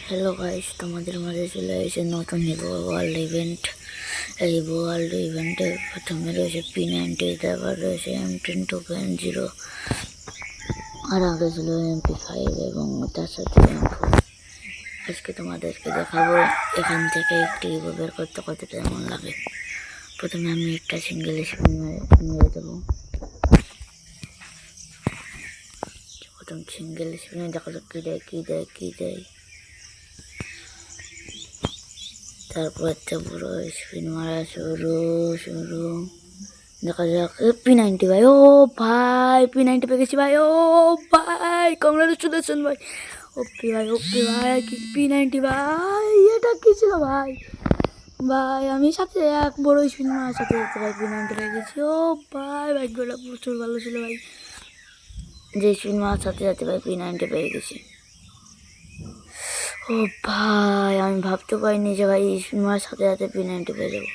Hello guys, তোমাদের মাঝে চলে এসেছে নতুন হিবো ওয়ার্ল্ড ইভেন্ট। এই হিবো ওয়ার্ল্ড ইভেন্টে প্রথমে রয়েছে P90, তারপর রয়েছে M10 2.0, আর আগে ছিল MP5 এবং তার সাথে M4। আজকে তোমাদেরকে দেখাবো এখান থেকে একটি হিবো বের করতে কতটা এমন লাগে। প্রথমে আমি একটা সিঙ্গেল স্পিন মেরে দেবো। প্রথম সিঙ্গেল স্পিনে দেখা যাক কি দেয়। তারপর একটা বড় স্পিন মারা শুরু দেখা যাক P90 ভাই। ও ভাই P90 পেয়ে গেছি ভাই। ও ভাই কংগ্রাচুলেশন ভাই। ওকে ভাই কি P90 ভাই, এটা কি ছিল ভাই? ভাই আমি সাথে এক বড় স্পিন মারার সাথে ভাই P90 পেয়ে গেছি। ও ভাই ভাগ্যটা প্রচুর ভালো ছিল ভাই, যে স্পিন মারার সাথে ভাই P90 পেয়ে গেছি। ও ভাই আমি ভাবতে পারিনি যে ভাই স্পিন মারার সাথে P90 পেয়ে যাবো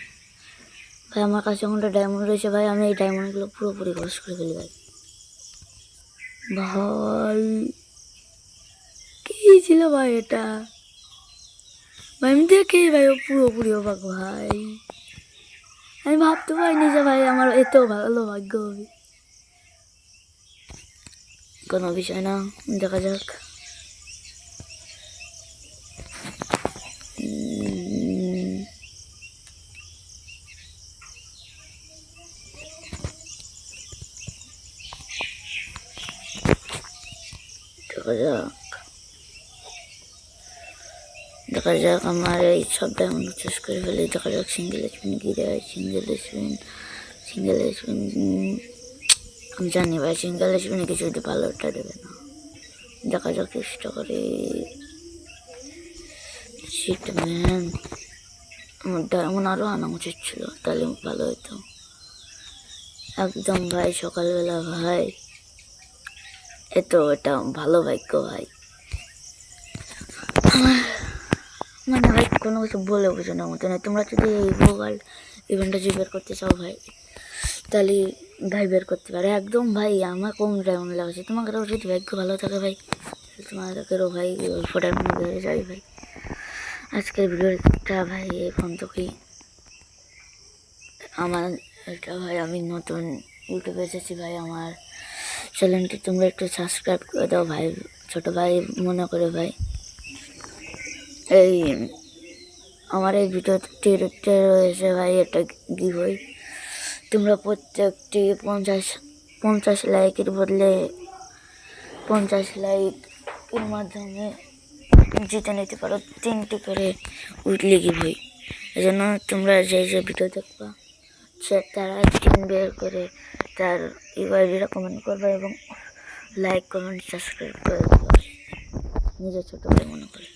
ভাই। আমার কাছে এখন ডায়মন্ড রয়েছে ভাই, আমি এই ডায়মন্ডগুলো পুরোপুরি খরচ করে ফেলি ভাই। ভাই কি ছিল ভাই এটা ভাই, আমি দেখি ভাই ও পুরোপুরি অবাক ভাই। আমি ভাবতে পারিনি যে ভাই আমার এত ভালো ভাগ্য হবে। কোনো বিষয় না, দেখা যাক। দেখা যাক আমার এই সব ডায়মন্ড শেষ করে ফেলে। দেখা যাক সিঙ্গেল স্পিন কি দেয়। সিঙ্গেল স্পিন আমি জানি ভাই সিঙ্গেল স্পিনে কিছু ভালোটা দেবে না। দেখা যাক চেষ্টা করে। শিট ম্যান, আমার ডায়মন্ড আরও আনা উচিত ছিল, তাহলে ভালো হতো একদম ভাই। সকালবেলা ভাই এটা ভালো ভাগ্য ভাই। মানে ভাই কোনো কিছু বলে বোঝানোর মতো না। তোমরা যদি এই ওয়ার্ল্ড ইভেন্টটা যদি বের করতে চাও ভাই, তাহলে ভাই বের করতে পারে একদম ভাই। আমার কম ডায়মন্ড লাগছে, তোমাদেরও যদি ভাগ্য ভালো থাকে ভাই, তোমাদেরও ভাই অল্প ডায়মন্ড বেড়ে যায় ভাই। আজকের ভিডিওটা ভাই এই পর্যন্তই। আমার এটা ভাই আমি নতুন ইউটিউবে এসেছি ভাই, আমার চ্যানেলটি তোমরা একটু সাবস্ক্রাইব করে দাও ভাই, ছোটো ভাই মনে করে ভাই। এই আমার এই ভিডিওতে রয়েছে ভাই একটা গিভওয়ে। তোমরা প্রত্যেকটি 50 লাইকের বদলে 50 লাইকের মাধ্যমে জিতে নিতে পারো 3টি করে উইকলি গিভওয়ে। এই জন্য তোমরা যে ভিডিও দেখবা তারা স্ক্রিন বের করে তার ইউআইডিটা কমেন্ট করবে এবং লাইক কমেন্ট সাবস্ক্রাইব করে দেবে নিজের ছোটো ভাই মনে করে।